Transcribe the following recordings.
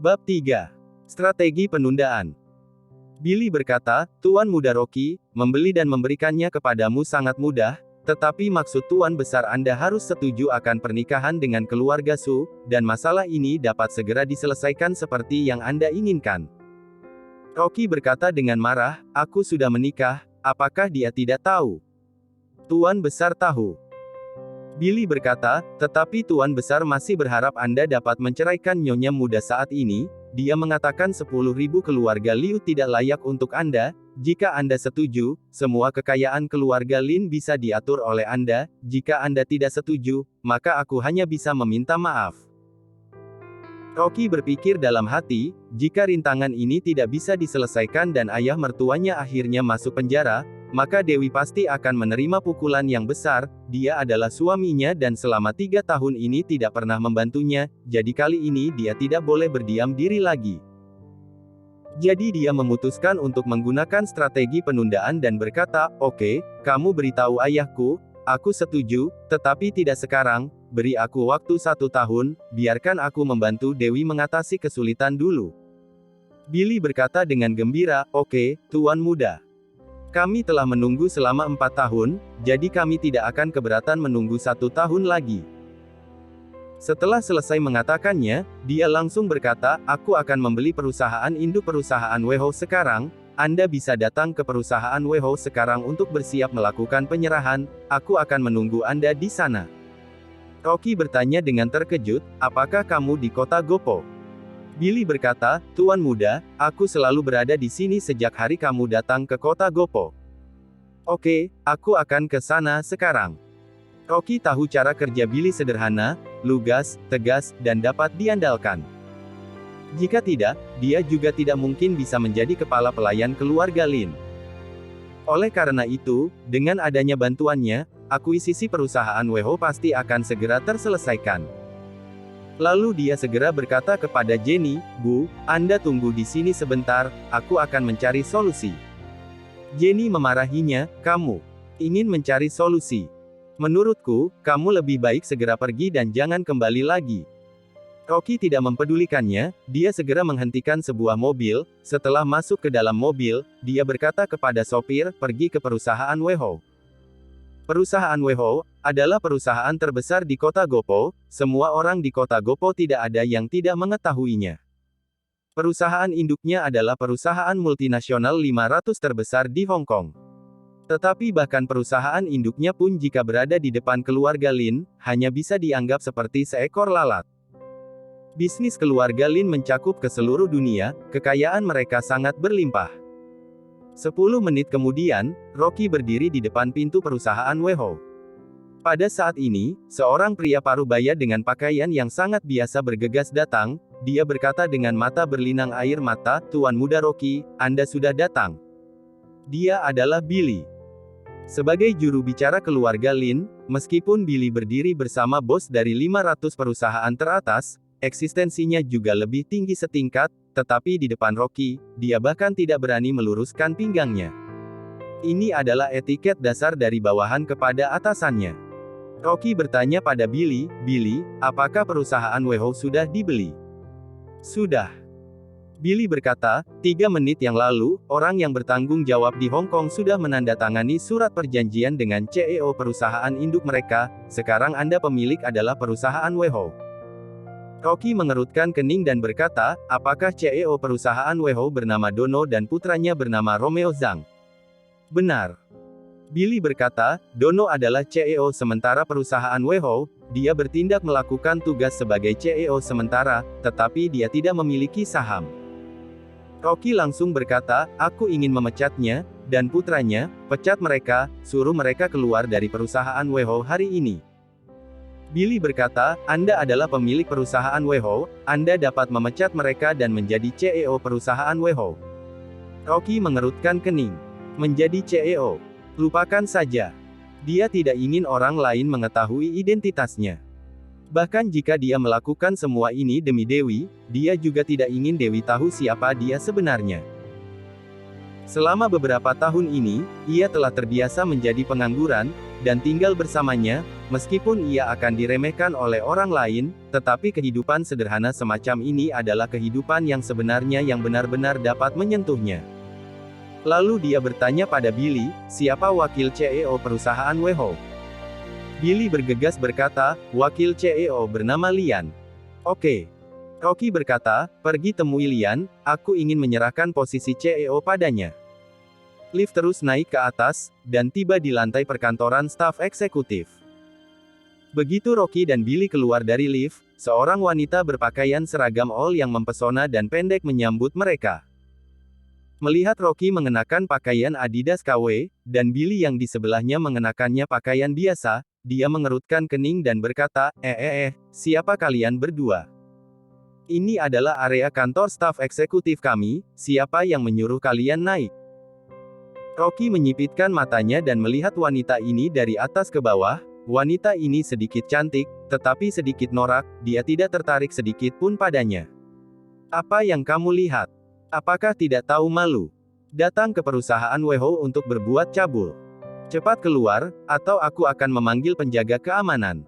Bab 3. Strategi penundaan. Billy berkata, Tuan Muda Rocky, membeli dan memberikannya kepadamu sangat mudah, tetapi maksud Tuan Besar Anda harus setuju akan pernikahan dengan keluarga Su, dan masalah ini dapat segera diselesaikan seperti yang Anda inginkan. Rocky berkata dengan marah, aku sudah menikah, apakah dia tidak tahu? Tuan Besar tahu. Billy berkata, tetapi Tuan Besar masih berharap Anda dapat menceraikan Nyonya Muda saat ini. Dia mengatakan 10.000 keluarga Liu tidak layak untuk Anda. Jika Anda setuju, semua kekayaan keluarga Lin bisa diatur oleh Anda. Jika Anda tidak setuju, maka aku hanya bisa meminta maaf. Rocky berpikir dalam hati, jika rintangan ini tidak bisa diselesaikan dan ayah mertuanya akhirnya masuk penjara, maka Dewi pasti akan menerima pukulan yang besar. Dia adalah suaminya dan selama 3 tahun ini tidak pernah membantunya, jadi kali ini dia tidak boleh berdiam diri lagi. Jadi dia memutuskan untuk menggunakan strategi penundaan dan berkata, oke, kamu beritahu ayahku, aku setuju, tetapi tidak sekarang, beri aku waktu 1 tahun, biarkan aku membantu Dewi mengatasi kesulitan dulu. Billy berkata dengan gembira, oke, Tuan Muda. Kami telah menunggu selama 4 tahun, jadi kami tidak akan keberatan menunggu 1 tahun lagi. Setelah selesai mengatakannya, dia langsung berkata, aku akan membeli perusahaan induk perusahaan Weho sekarang, Anda bisa datang ke perusahaan Weho sekarang untuk bersiap melakukan penyerahan, aku akan menunggu Anda di sana. Rocky bertanya dengan terkejut, apakah kamu di kota Gopo? Billy berkata, Tuan Muda, aku selalu berada di sini sejak hari kamu datang ke kota Gopo. Oke, aku akan ke sana sekarang. Rocky tahu cara kerja Billy sederhana, lugas, tegas, dan dapat diandalkan. Jika tidak, dia juga tidak mungkin bisa menjadi kepala pelayan keluarga Lin. Oleh karena itu, dengan adanya bantuannya, akuisisi perusahaan Weho pasti akan segera terselesaikan. Lalu dia segera berkata kepada Jenny, Bu, Anda tunggu di sini sebentar, aku akan mencari solusi. Jenny memarahinya, kamu ingin mencari solusi. Menurutku, kamu lebih baik segera pergi dan jangan kembali lagi. Rocky tidak mempedulikannya, dia segera menghentikan sebuah mobil. Setelah masuk ke dalam mobil, dia berkata kepada sopir, pergi ke perusahaan Weho. Perusahaan Weho adalah perusahaan terbesar di kota Gopo, semua orang di kota Gopo tidak ada yang tidak mengetahuinya. Perusahaan induknya adalah perusahaan multinasional 500 terbesar di Hong Kong. Tetapi bahkan perusahaan induknya pun jika berada di depan keluarga Lin, hanya bisa dianggap seperti seekor lalat. Bisnis keluarga Lin mencakup ke seluruh dunia, kekayaan mereka sangat berlimpah. 10 menit kemudian, Rocky berdiri di depan pintu perusahaan Weho. Pada saat ini, seorang pria parubaya dengan pakaian yang sangat biasa bergegas datang. Dia berkata dengan mata berlinang air mata, Tuan Muda Rocky, Anda sudah datang. Dia adalah Billy. Sebagai juru bicara keluarga Lin, meskipun Billy berdiri bersama bos dari 500 perusahaan teratas, eksistensinya juga lebih tinggi setingkat, tetapi di depan Rocky, dia bahkan tidak berani meluruskan pinggangnya. Ini adalah etiket dasar dari bawahan kepada atasannya. Rocky bertanya pada Billy, Billy, apakah perusahaan Weho sudah dibeli? Sudah. Billy berkata, 3 menit yang lalu, orang yang bertanggung jawab di Hong Kong sudah menandatangani surat perjanjian dengan CEO perusahaan induk mereka, sekarang Anda pemilik adalah perusahaan Weho. Rocky mengerutkan kening dan berkata, apakah CEO perusahaan Weho bernama Dono dan putranya bernama Romeo Zhang? Benar. Billy berkata, Dono adalah CEO sementara perusahaan Weho, dia bertindak melakukan tugas sebagai CEO sementara, tetapi dia tidak memiliki saham. Rocky langsung berkata, aku ingin memecatnya, dan putranya, pecat mereka, suruh mereka keluar dari perusahaan Weho hari ini. Billy berkata, Anda adalah pemilik perusahaan Weho, Anda dapat memecat mereka dan menjadi CEO perusahaan Weho. Rocky mengerutkan kening. Menjadi CEO. Lupakan saja. Dia tidak ingin orang lain mengetahui identitasnya. Bahkan jika dia melakukan semua ini demi Dewi, dia juga tidak ingin Dewi tahu siapa dia sebenarnya. Selama beberapa tahun ini, ia telah terbiasa menjadi pengangguran, dan tinggal bersamanya, meskipun ia akan diremehkan oleh orang lain, tetapi kehidupan sederhana semacam ini adalah kehidupan yang sebenarnya yang benar-benar dapat menyentuhnya. Lalu dia bertanya pada Billy, siapa wakil CEO perusahaan Wehou? Billy bergegas berkata, wakil CEO bernama Lian. Oke. Rocky berkata, pergi temui Lian, aku ingin menyerahkan posisi CEO padanya. Lift terus naik ke atas, dan tiba di lantai perkantoran staf eksekutif. Begitu Rocky dan Billy keluar dari lift, seorang wanita berpakaian seragam all yang mempesona dan pendek menyambut mereka. Melihat Rocky mengenakan pakaian Adidas KW, dan Billy yang di sebelahnya mengenakannya pakaian biasa, dia mengerutkan kening dan berkata, siapa kalian berdua? Ini adalah area kantor staf eksekutif kami, siapa yang menyuruh kalian naik? Rocky menyipitkan matanya dan melihat wanita ini dari atas ke bawah. Wanita ini sedikit cantik, tetapi sedikit norak, dia tidak tertarik sedikit pun padanya. Apa yang kamu lihat? Apakah tidak tahu malu? Datang ke perusahaan Wehou untuk berbuat cabul. Cepat keluar, atau aku akan memanggil penjaga keamanan.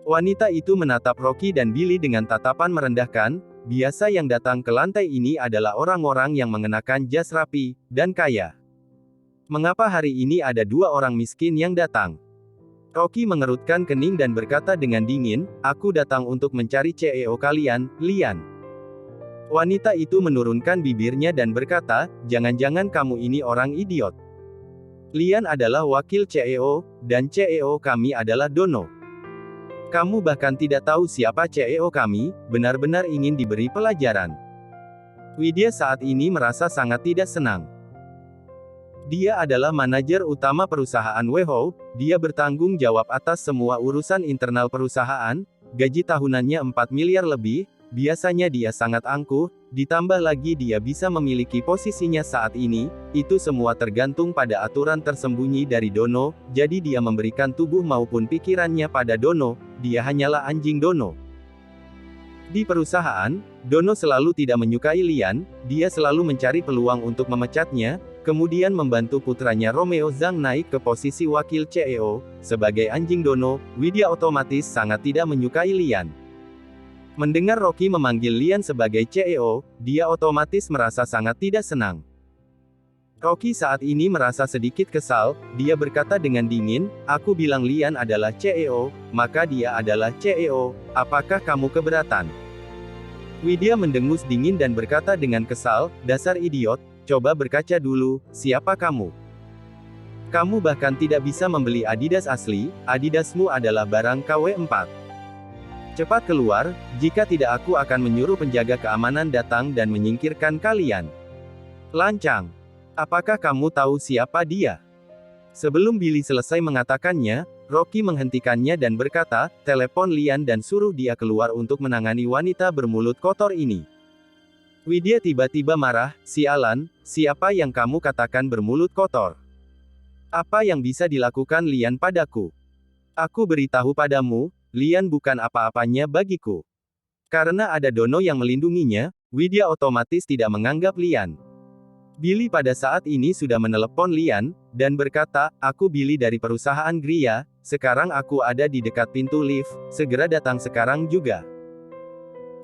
Wanita itu menatap Rocky dan Billy dengan tatapan merendahkan. Biasa yang datang ke lantai ini adalah orang-orang yang mengenakan jas rapi, dan kaya. Mengapa hari ini ada dua orang miskin yang datang? Rocky mengerutkan kening dan berkata dengan dingin, aku datang untuk mencari CEO kalian, Lian. Wanita itu menurunkan bibirnya dan berkata, jangan-jangan kamu ini orang idiot. Lian adalah wakil CEO, dan CEO kami adalah Dono. Kamu bahkan tidak tahu siapa CEO kami, benar-benar ingin diberi pelajaran. Widya saat ini merasa sangat tidak senang. Dia adalah manajer utama perusahaan Wehou, dia bertanggung jawab atas semua urusan internal perusahaan, gaji tahunannya 4 miliar lebih, biasanya dia sangat angkuh, ditambah lagi dia bisa memiliki posisinya saat ini, itu semua tergantung pada aturan tersembunyi dari Dono, jadi dia memberikan tubuh maupun pikirannya pada Dono, dia hanyalah anjing Dono. Di perusahaan, Dono selalu tidak menyukai Lian, dia selalu mencari peluang untuk memecatnya, kemudian membantu putranya Romeo Zhang naik ke posisi wakil CEO, sebagai anjing Dono, Widya otomatis sangat tidak menyukai Lian. Mendengar Rocky memanggil Lian sebagai CEO, dia otomatis merasa sangat tidak senang. Rocky saat ini merasa sedikit kesal, dia berkata dengan dingin, aku bilang Lian adalah CEO, maka dia adalah CEO, apakah kamu keberatan? Widya mendengus dingin dan berkata dengan kesal, dasar idiot, coba berkaca dulu, siapa kamu? Kamu bahkan tidak bisa membeli Adidas asli, Adidasmu adalah barang KW4. Cepat keluar, jika tidak aku akan menyuruh penjaga keamanan datang dan menyingkirkan kalian. Lancang. Apakah kamu tahu siapa dia? Sebelum Billy selesai mengatakannya, Rocky menghentikannya dan berkata, telepon Lian dan suruh dia keluar untuk menangani wanita bermulut kotor ini. Widya tiba-tiba marah, sialan, siapa yang kamu katakan bermulut kotor? Apa yang bisa dilakukan Lian padaku? Aku beritahu padamu, Lian bukan apa-apanya bagiku. Karena ada Dono yang melindunginya, Widya otomatis tidak menganggap Lian. Billy pada saat ini sudah menelepon Lian, dan berkata, aku Billy dari perusahaan Gria, sekarang aku ada di dekat pintu lift, segera datang sekarang juga.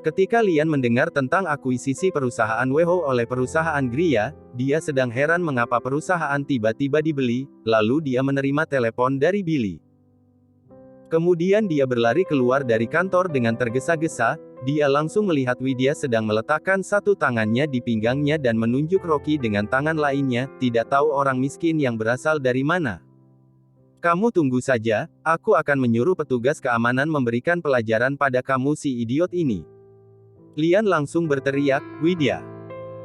Ketika Lian mendengar tentang akuisisi perusahaan Wehou oleh perusahaan Gria, dia sedang heran mengapa perusahaan tiba-tiba dibeli, lalu dia menerima telepon dari Billy. Kemudian dia berlari keluar dari kantor dengan tergesa-gesa, dia langsung melihat Widya sedang meletakkan satu tangannya di pinggangnya dan menunjuk Rocky dengan tangan lainnya, tidak tahu orang miskin yang berasal dari mana. Kamu tunggu saja, aku akan menyuruh petugas keamanan memberikan pelajaran pada kamu si idiot ini. Lian langsung berteriak, Widya.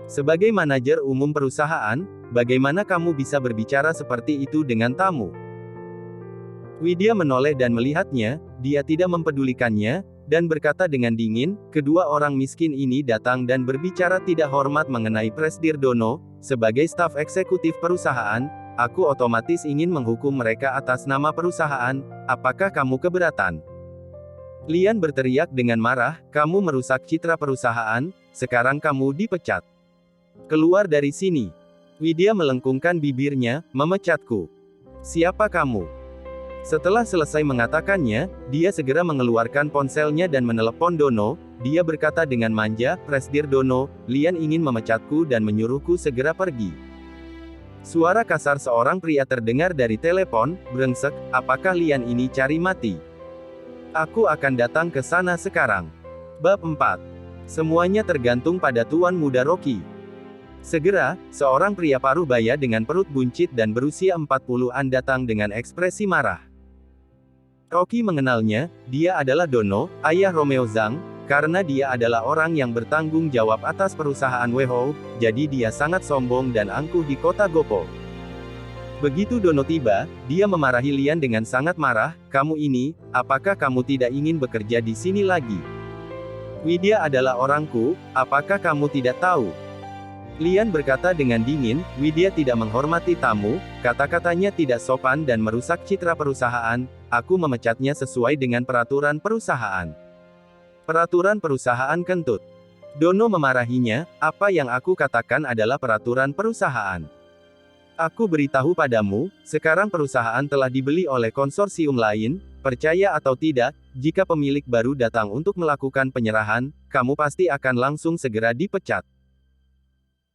Sebagai manajer umum perusahaan, bagaimana kamu bisa berbicara seperti itu dengan tamu? Widya menoleh dan melihatnya, dia tidak mempedulikannya, dan berkata dengan dingin, kedua orang miskin ini datang dan berbicara tidak hormat mengenai Presdir Dono, sebagai staf eksekutif perusahaan, aku otomatis ingin menghukum mereka atas nama perusahaan, apakah kamu keberatan? Lian berteriak dengan marah, kamu merusak citra perusahaan, sekarang kamu dipecat. Keluar dari sini. Widya melengkungkan bibirnya, memecatku. Siapa kamu? Setelah selesai mengatakannya, dia segera mengeluarkan ponselnya dan menelepon Dono. Dia berkata dengan manja, "Presdir Dono, Lian ingin memecatku dan menyuruhku segera pergi." Suara kasar seorang pria terdengar dari telepon. "Brengsek, apakah Lian ini cari mati? Aku akan datang ke sana sekarang." Bab 4. Semuanya tergantung pada Tuan Muda Rocky. Segera, seorang pria paruh baya dengan perut buncit dan berusia 40-an datang dengan ekspresi marah. Rocky mengenalnya, dia adalah Dono, ayah Romeo Zhang, karena dia adalah orang yang bertanggung jawab atas perusahaan Weihou, jadi dia sangat sombong dan angkuh di kota Gopo. Begitu Dono tiba, dia memarahi Lian dengan sangat marah, "Kamu ini, apakah kamu tidak ingin bekerja di sini lagi? Widya adalah orangku, apakah kamu tidak tahu?" Lian berkata dengan dingin, "Widya tidak menghormati tamu, kata-katanya tidak sopan dan merusak citra perusahaan, aku memecatnya sesuai dengan peraturan perusahaan." Peraturan perusahaan kentut. Dono memarahinya, "Apa yang aku katakan adalah peraturan perusahaan. Aku beritahu padamu, sekarang perusahaan telah dibeli oleh konsorsium lain, percaya atau tidak, jika pemilik baru datang untuk melakukan penyerahan, kamu pasti akan langsung segera dipecat."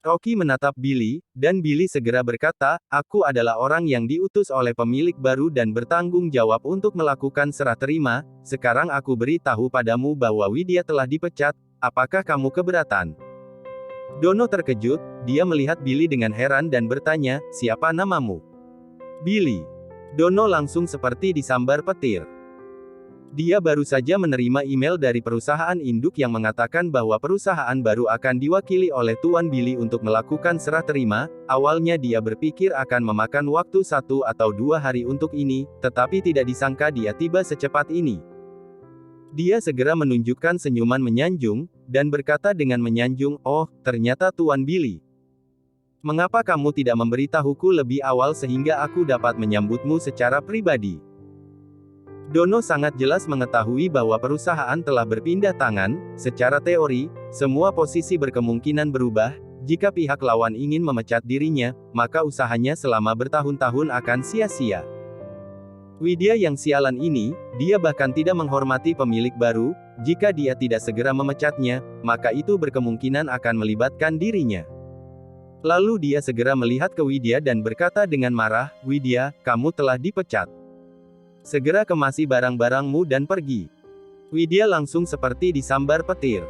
Rocky menatap Billy, dan Billy segera berkata, "Aku adalah orang yang diutus oleh pemilik baru dan bertanggung jawab untuk melakukan serah terima, sekarang aku beritahu padamu bahwa Widya telah dipecat, apakah kamu keberatan?" Dono terkejut, dia melihat Billy dengan heran dan bertanya, "Siapa namamu?" "Billy." Dono langsung seperti disambar petir. Dia baru saja menerima email dari perusahaan induk yang mengatakan bahwa perusahaan baru akan diwakili oleh Tuan Billy untuk melakukan serah terima. Awalnya dia berpikir akan memakan waktu 1 atau 2 hari untuk ini, tetapi tidak disangka dia tiba secepat ini. Dia segera menunjukkan senyuman menyanjung, dan berkata dengan menyanjung, "Oh, ternyata Tuan Billy. Mengapa kamu tidak memberitahuku lebih awal sehingga aku dapat menyambutmu secara pribadi?" Dono sangat jelas mengetahui bahwa perusahaan telah berpindah tangan. Secara teori, semua posisi berkemungkinan berubah. Jika pihak lawan ingin memecat dirinya, maka usahanya selama bertahun-tahun akan sia-sia. Widya yang sialan ini, dia bahkan tidak menghormati pemilik baru. Jika dia tidak segera memecatnya, maka itu berkemungkinan akan melibatkan dirinya. Lalu dia segera melihat ke Widya dan berkata dengan marah, "Widya, kamu telah dipecat. Segera kemasi barang-barangmu dan pergi." Widya langsung seperti disambar petir.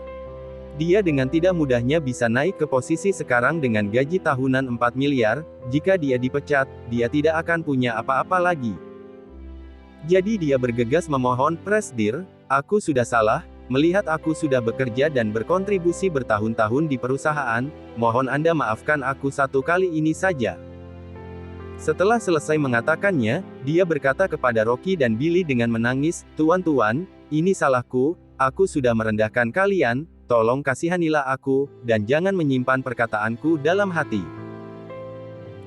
Dia dengan tidak mudahnya bisa naik ke posisi sekarang dengan gaji tahunan 4 miliar, jika dia dipecat, dia tidak akan punya apa-apa lagi. Jadi dia bergegas memohon, "Presdir, aku sudah salah, melihat aku sudah bekerja dan berkontribusi bertahun-tahun di perusahaan, mohon Anda maafkan aku satu kali ini saja." Setelah selesai mengatakannya, dia berkata kepada Rocky dan Billy dengan menangis, "Tuan-tuan, ini salahku, aku sudah merendahkan kalian, tolong kasihanilah aku, dan jangan menyimpan perkataanku dalam hati."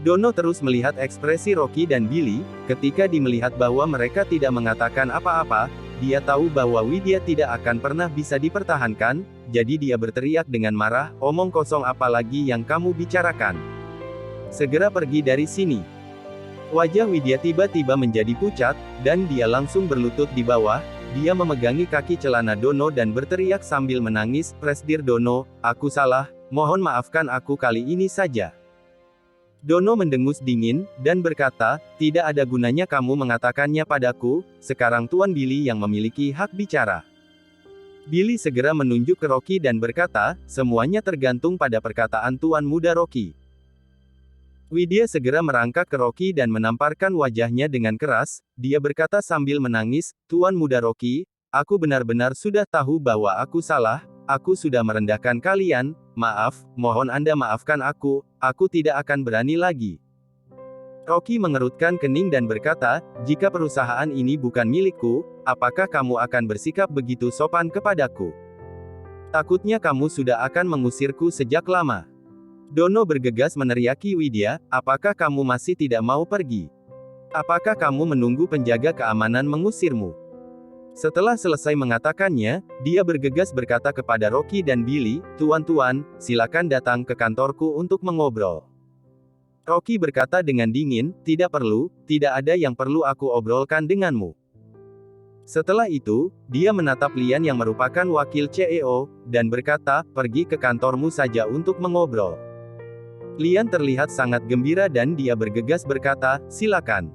Dono terus melihat ekspresi Rocky dan Billy, ketika dia melihat bahwa mereka tidak mengatakan apa-apa, dia tahu bahwa Widya tidak akan pernah bisa dipertahankan, jadi dia berteriak dengan marah, "Omong kosong apa lagi yang kamu bicarakan? Segera pergi dari sini." Wajah Widya tiba-tiba menjadi pucat, dan dia langsung berlutut di bawah. Dia memegangi kaki celana Dono dan berteriak sambil menangis, "Presdir Dono, aku salah, mohon maafkan aku kali ini saja." Dono mendengus dingin, dan berkata, "Tidak ada gunanya kamu mengatakannya padaku, sekarang Tuan Billy yang memiliki hak bicara." Billy segera menunjuk ke Rocky dan berkata, "Semuanya tergantung pada perkataan Tuan Muda Rocky." Widya segera merangkak ke Rocky dan menamparkan wajahnya dengan keras. Dia berkata sambil menangis, "Tuan Muda Rocky, aku benar-benar sudah tahu bahwa aku salah, aku sudah merendahkan kalian, maaf, mohon Anda maafkan aku tidak akan berani lagi." Rocky mengerutkan kening dan berkata, "Jika perusahaan ini bukan milikku, apakah kamu akan bersikap begitu sopan kepadaku? Takutnya kamu sudah akan mengusirku sejak lama." Dono bergegas meneriaki Widya, "Apakah kamu masih tidak mau pergi? Apakah kamu menunggu penjaga keamanan mengusirmu?" Setelah selesai mengatakannya, dia bergegas berkata kepada Rocky dan Billy, "Tuan-tuan, silakan datang ke kantorku untuk mengobrol." Rocky berkata dengan dingin, tidak perlu, tidak ada yang perlu aku obrolkan denganmu. Setelah itu, dia menatap Lian yang merupakan wakil CEO, dan berkata, pergi ke kantormu saja untuk mengobrol. Lian terlihat sangat gembira dan dia bergegas berkata, silakan.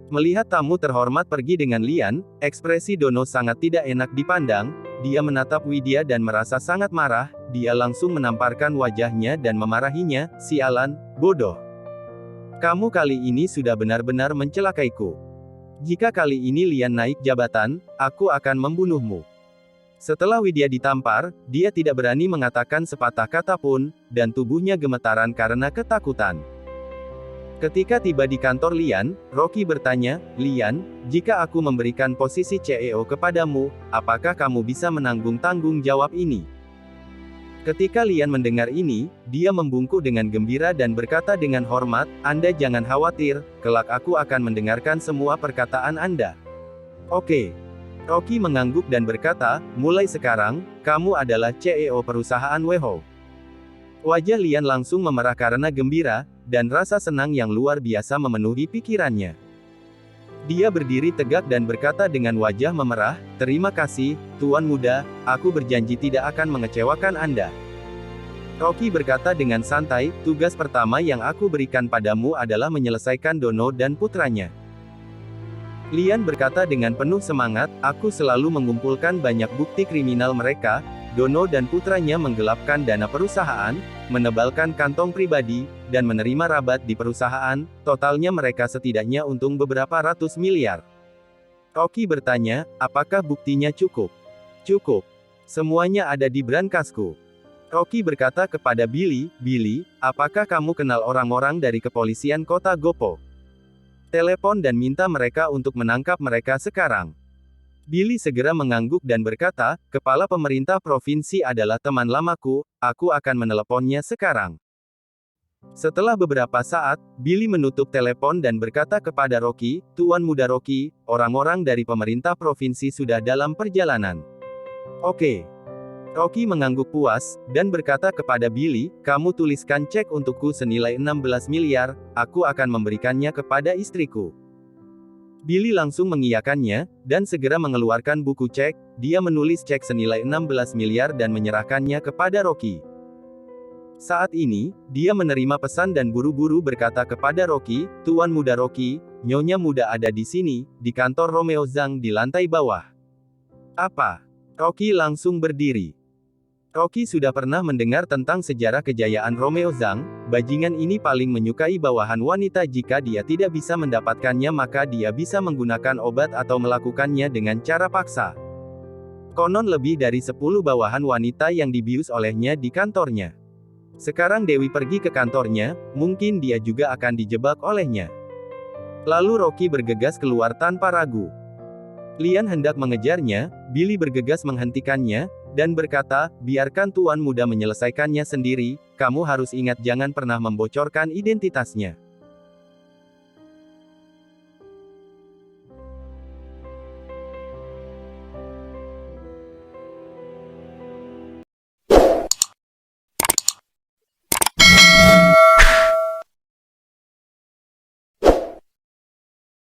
Melihat tamu terhormat pergi dengan Lian, ekspresi Dono sangat tidak enak dipandang, dia menatap Widya dan merasa sangat marah, dia langsung menamparkan wajahnya dan memarahinya, sialan, bodoh. Kamu kali ini sudah benar-benar mencelakaiku. Jika kali ini Lian naik jabatan, aku akan membunuhmu. Setelah Widya ditampar, dia tidak berani mengatakan sepatah kata pun, dan tubuhnya gemetaran karena ketakutan. Ketika tiba di kantor Lian, Rocky bertanya, Lian, jika aku memberikan posisi CEO kepadamu, apakah kamu bisa menanggung tanggung jawab ini? Ketika Lian mendengar ini, dia membungkuk dengan gembira dan berkata dengan hormat, Anda jangan khawatir, kelak aku akan mendengarkan semua perkataan Anda. Oke. Rocky mengangguk dan berkata, mulai sekarang, kamu adalah CEO perusahaan WeHo. Wajah Lian langsung memerah karena gembira, dan rasa senang yang luar biasa memenuhi pikirannya. Dia berdiri tegak dan berkata dengan wajah memerah, terima kasih, Tuan Muda, aku berjanji tidak akan mengecewakan Anda. Rocky berkata dengan santai, tugas pertama yang aku berikan padamu adalah menyelesaikan Dono dan putranya. Lian berkata dengan penuh semangat, aku selalu mengumpulkan banyak bukti kriminal mereka, Dono dan putranya menggelapkan dana perusahaan, menebalkan kantong pribadi, dan menerima rabat di perusahaan, totalnya mereka setidaknya untung beberapa ratus miliar. Rocky bertanya, apakah buktinya cukup? Cukup. Semuanya ada di brankasku. Rocky berkata kepada Billy, Billy, apakah kamu kenal orang-orang dari kepolisian kota Gopo? Telepon dan minta mereka untuk menangkap mereka sekarang. Billy segera mengangguk dan berkata, kepala pemerintah provinsi adalah teman lamaku, aku akan meneleponnya sekarang. Setelah beberapa saat, Billy menutup telepon dan berkata kepada Rocky, Tuan Muda Rocky, orang-orang dari pemerintah provinsi sudah dalam perjalanan. Oke. Rocky mengangguk puas, dan berkata kepada Billy, kamu tuliskan cek untukku senilai 16 miliar, aku akan memberikannya kepada istriku. Billy langsung mengiyakannya, dan segera mengeluarkan buku cek, dia menulis cek senilai 16 miliar dan menyerahkannya kepada Rocky. Saat ini, dia menerima pesan dan buru-buru berkata kepada Rocky, Tuan Muda Rocky, Nyonya Muda ada di sini, di kantor Romeo Zhang di lantai bawah. Apa? Rocky langsung berdiri. Rocky sudah pernah mendengar tentang sejarah kejayaan Romeo Zhang, bajingan ini paling menyukai bawahan wanita jika dia tidak bisa mendapatkannya maka dia bisa menggunakan obat atau melakukannya dengan cara paksa. Konon lebih dari 10 bawahan wanita yang dibius olehnya di kantornya. Sekarang Dewi pergi ke kantornya, mungkin dia juga akan dijebak olehnya. Lalu Rocky bergegas keluar tanpa ragu. Lian hendak mengejarnya, Billy bergegas menghentikannya, dan berkata, biarkan Tuan Muda menyelesaikannya sendiri, kamu harus ingat jangan pernah membocorkan identitasnya.